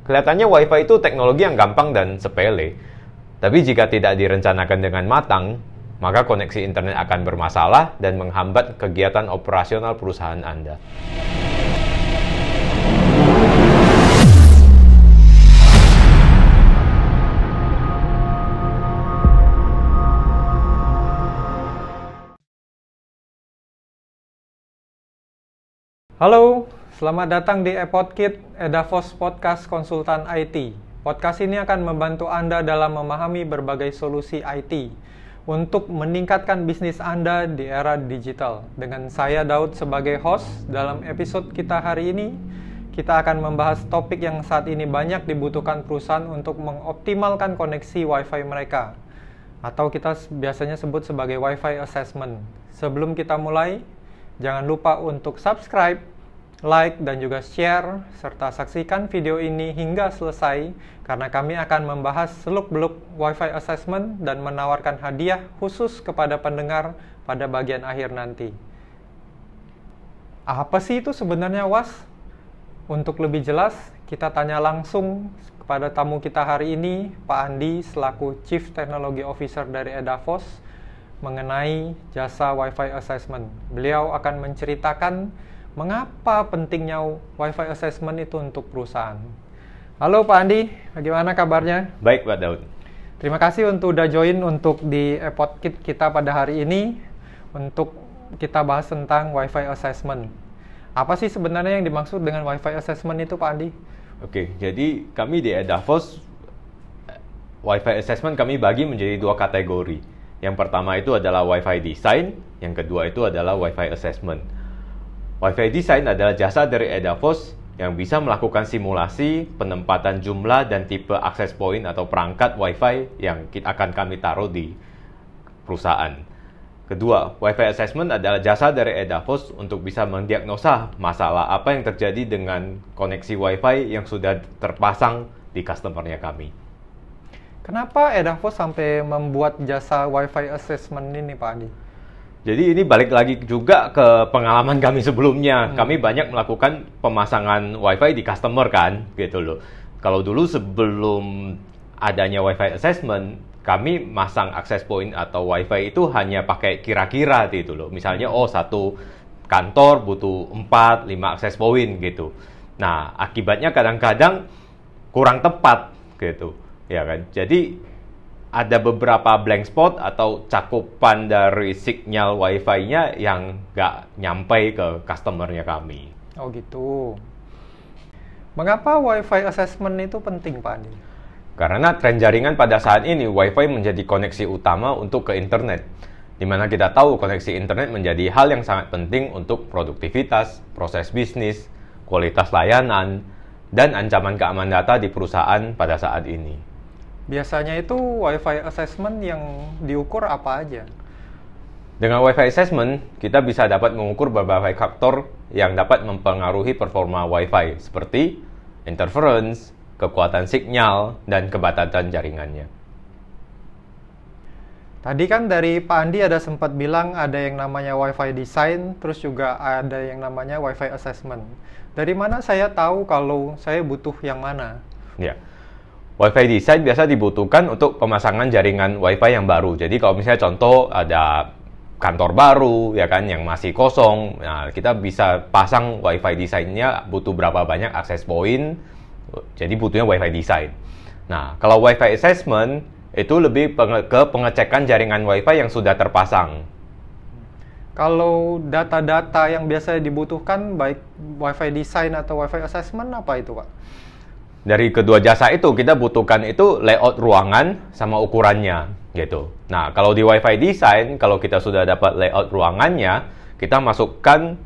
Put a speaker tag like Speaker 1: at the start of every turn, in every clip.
Speaker 1: Kelihatannya Wi-Fi itu teknologi yang gampang dan sepele. Tapi jika tidak direncanakan dengan matang, maka koneksi internet akan bermasalah dan menghambat kegiatan operasional perusahaan Anda.
Speaker 2: Halo, selamat datang di ePodKit, Edafos Podcast Konsultan IT. Podcast ini akan membantu Anda dalam memahami berbagai solusi IT untuk meningkatkan bisnis Anda di era digital. Dengan saya Daud sebagai host, dalam episode kita hari ini, kita akan membahas topik yang saat ini banyak dibutuhkan perusahaan untuk mengoptimalkan koneksi Wi-Fi mereka, atau kita biasanya sebut sebagai Wi-Fi Assessment. Sebelum kita mulai, jangan lupa untuk subscribe, like, dan juga share, serta saksikan video ini hingga selesai, karena kami akan membahas seluk-beluk Wi-Fi Assessment dan menawarkan hadiah khusus kepada pendengar pada bagian akhir nanti. Apa sih itu sebenarnya WAS? Untuk lebih jelas, kita tanya langsung kepada tamu kita hari ini, Pak Andi, selaku Chief Technology Officer dari Edafos, mengenai jasa Wi-Fi Assessment. Beliau akan menceritakan mengapa pentingnya Wi-Fi Assessment itu untuk perusahaan. Halo Pak Andi, bagaimana kabarnya?
Speaker 1: Baik Pak Daud.
Speaker 2: Terima kasih untuk udah join untuk di ePodKit kita pada hari ini untuk kita bahas tentang Wi-Fi Assessment. Apa sih sebenarnya yang dimaksud dengan Wi-Fi Assessment itu Pak Andi?
Speaker 1: Oke, jadi kami di Edafos Wi-Fi Assessment kami bagi menjadi dua kategori. Yang pertama itu adalah Wi-Fi Design, yang kedua itu adalah Wi-Fi Assessment. Wi-Fi Design adalah jasa dari Edafos yang bisa melakukan simulasi penempatan jumlah dan tipe akses point atau perangkat Wi-Fi yang akan kami taruh di perusahaan. Kedua, Wi-Fi Assessment adalah jasa dari Edafos untuk bisa mendiagnosa masalah apa yang terjadi dengan koneksi Wi-Fi yang sudah terpasang di customer-nya kami.
Speaker 2: Kenapa Edafos sampai membuat jasa Wi-Fi Assessment ini Pak Andi?
Speaker 1: Jadi ini balik lagi juga ke pengalaman kami sebelumnya. Kami banyak melakukan pemasangan Wi-Fi di customer kan, gitu loh. Kalau dulu sebelum adanya Wi-Fi Assessment, kami masang access point atau Wi-Fi itu hanya pakai kira-kira gitu loh. Misalnya, satu kantor butuh 4-5 access point gitu. Nah, akibatnya kadang-kadang kurang tepat gitu. Ya kan? Jadi ada beberapa blank spot atau cakupan dari sinyal Wi-Fi-nya yang nggak nyampe ke customer-nya kami.
Speaker 2: Oh gitu. Mengapa Wi-Fi Assessment itu penting Pak Andi?
Speaker 1: Karena tren jaringan pada saat ini Wi-Fi menjadi koneksi utama untuk ke internet. Di mana kita tahu koneksi internet menjadi hal yang sangat penting untuk produktivitas, proses bisnis, kualitas layanan, dan ancaman keamanan data di perusahaan pada saat ini.
Speaker 2: Biasanya itu Wi-Fi Assessment yang diukur apa aja?
Speaker 1: Dengan Wi-Fi Assessment, kita bisa dapat mengukur berbagai faktor yang dapat mempengaruhi performa Wi-Fi, seperti interference, kekuatan sinyal, dan kebatasan jaringannya.
Speaker 2: Tadi kan dari Pak Andi ada sempat bilang ada yang namanya Wi-Fi Design, terus juga ada yang namanya Wi-Fi Assessment. Dari mana saya tahu kalau saya butuh yang mana?
Speaker 1: Ya. Wi-Fi Design biasa dibutuhkan untuk pemasangan jaringan Wi-Fi yang baru. Jadi kalau misalnya contoh ada kantor baru ya kan yang masih kosong, nah kita bisa pasang Wi-Fi Design-nya butuh berapa banyak akses point. Jadi butuhnya Wi-Fi Design. Nah, kalau Wi-Fi Assessment itu lebih ke pengecekan jaringan Wi-Fi yang sudah terpasang.
Speaker 2: Kalau data-data yang biasa dibutuhkan baik Wi-Fi Design atau Wi-Fi Assessment apa itu Pak?
Speaker 1: Dari kedua jasa itu kita butuhkan itu layout ruangan sama ukurannya gitu. Nah, kalau di Wi-Fi Design, kalau kita sudah dapat layout ruangannya, kita masukkan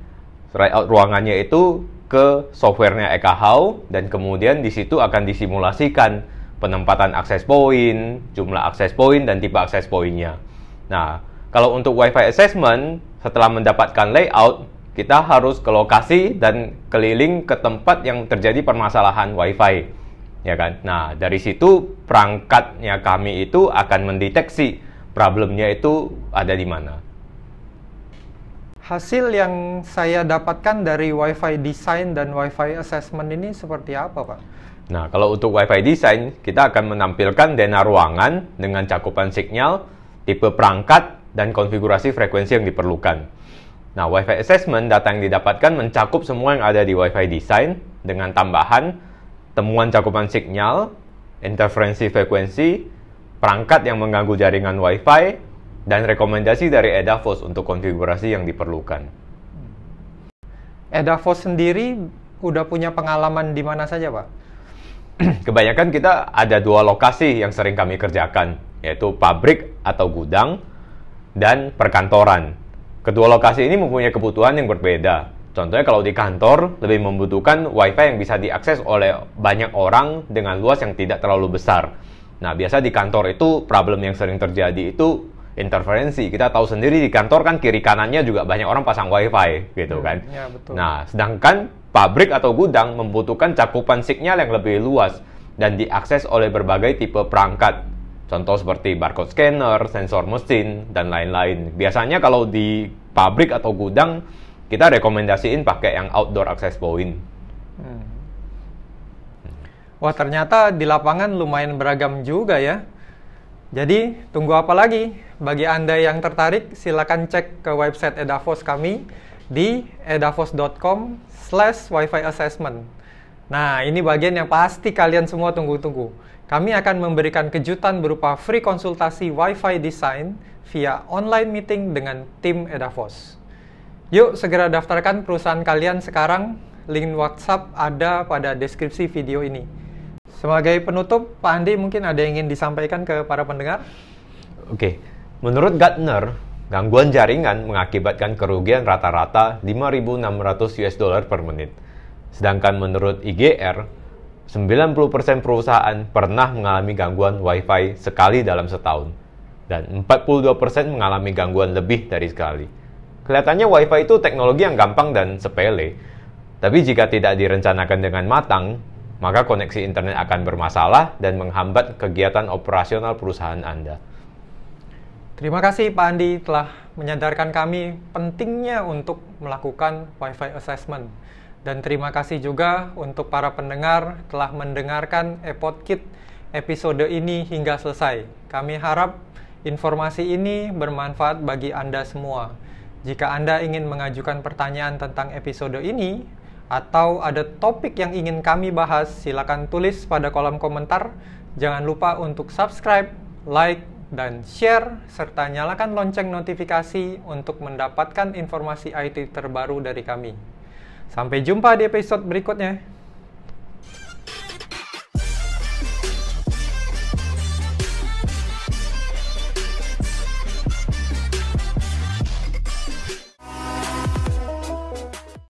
Speaker 1: layout ruangannya itu ke softwarenya Ekahau dan kemudian di situ akan disimulasikan penempatan akses point, jumlah akses point, dan tipe akses point-nya. Nah, kalau untuk Wi-Fi Assessment, setelah mendapatkan layout, kita harus ke lokasi dan keliling ke tempat yang terjadi permasalahan Wi-Fi, ya kan? Nah, dari situ perangkatnya kami itu akan mendeteksi problemnya itu ada di mana.
Speaker 2: Hasil yang saya dapatkan dari Wi-Fi Design dan Wi-Fi Assessment ini seperti apa, Pak?
Speaker 1: Nah, kalau untuk Wi-Fi design, kita akan menampilkan denah ruangan dengan cakupan sinyal, tipe perangkat, dan konfigurasi frekuensi yang diperlukan. Nah, Wi-Fi assessment, data yang didapatkan mencakup semua yang ada di Wi-Fi design dengan tambahan temuan cakupan sinyal, interferensi frekuensi, perangkat yang mengganggu jaringan Wi-Fi, dan rekomendasi dari EDAFOS untuk konfigurasi yang diperlukan.
Speaker 2: EDAFOS sendiri udah punya pengalaman di mana saja, Pak?
Speaker 1: Kebanyakan kita ada 2 lokasi yang sering kami kerjakan, yaitu pabrik atau gudang dan perkantoran. Kedua lokasi ini mempunyai kebutuhan yang berbeda. Contohnya kalau di kantor lebih membutuhkan Wi-Fi yang bisa diakses oleh banyak orang dengan luas yang tidak terlalu besar. Nah, biasa di kantor itu problem yang sering terjadi itu interferensi. Kita tahu sendiri di kantor kan kiri kanannya juga banyak orang pasang Wi-Fi gitu kan.
Speaker 2: Ya, betul.
Speaker 1: Nah, sedangkan pabrik atau gudang membutuhkan cakupan sinyal yang lebih luas dan diakses oleh berbagai tipe perangkat. Contoh seperti barcode scanner, sensor mesin, dan lain-lain. Biasanya kalau di pabrik atau gudang, kita rekomendasiin pakai yang outdoor access point.
Speaker 2: Wah, ternyata di lapangan lumayan beragam juga ya. Jadi, tunggu apa lagi? Bagi Anda yang tertarik, silakan cek ke website EDAFOS kami di edafos.com/wifi assessment. Nah, ini bagian yang pasti kalian semua tunggu-tunggu. Kami akan memberikan kejutan berupa free konsultasi Wi-Fi design via online meeting dengan tim EDAFOS. Yuk, segera daftarkan perusahaan kalian sekarang. Link WhatsApp ada pada deskripsi video ini. Sebagai penutup, Pak Andi mungkin ada yang ingin disampaikan ke para pendengar?
Speaker 1: Oke, menurut Gartner, gangguan jaringan mengakibatkan kerugian rata-rata $5.600 per menit. Sedangkan menurut IGR, 90% perusahaan pernah mengalami gangguan Wi-Fi sekali dalam setahun. Dan 42% mengalami gangguan lebih dari sekali. Kelihatannya Wi-Fi itu teknologi yang gampang dan sepele. Tapi jika tidak direncanakan dengan matang, maka koneksi internet akan bermasalah dan menghambat kegiatan operasional perusahaan Anda.
Speaker 2: Terima kasih Pak Andi telah menyadarkan kami pentingnya untuk melakukan Wi-Fi assessment. Dan terima kasih juga untuk para pendengar telah mendengarkan ePodcast episode ini hingga selesai. Kami harap informasi ini bermanfaat bagi Anda semua. Jika Anda ingin mengajukan pertanyaan tentang episode ini, atau ada topik yang ingin kami bahas, silakan tulis pada kolom komentar. Jangan lupa untuk subscribe, like, dan share, serta nyalakan lonceng notifikasi untuk mendapatkan informasi IT terbaru dari kami. Sampai jumpa di episode berikutnya.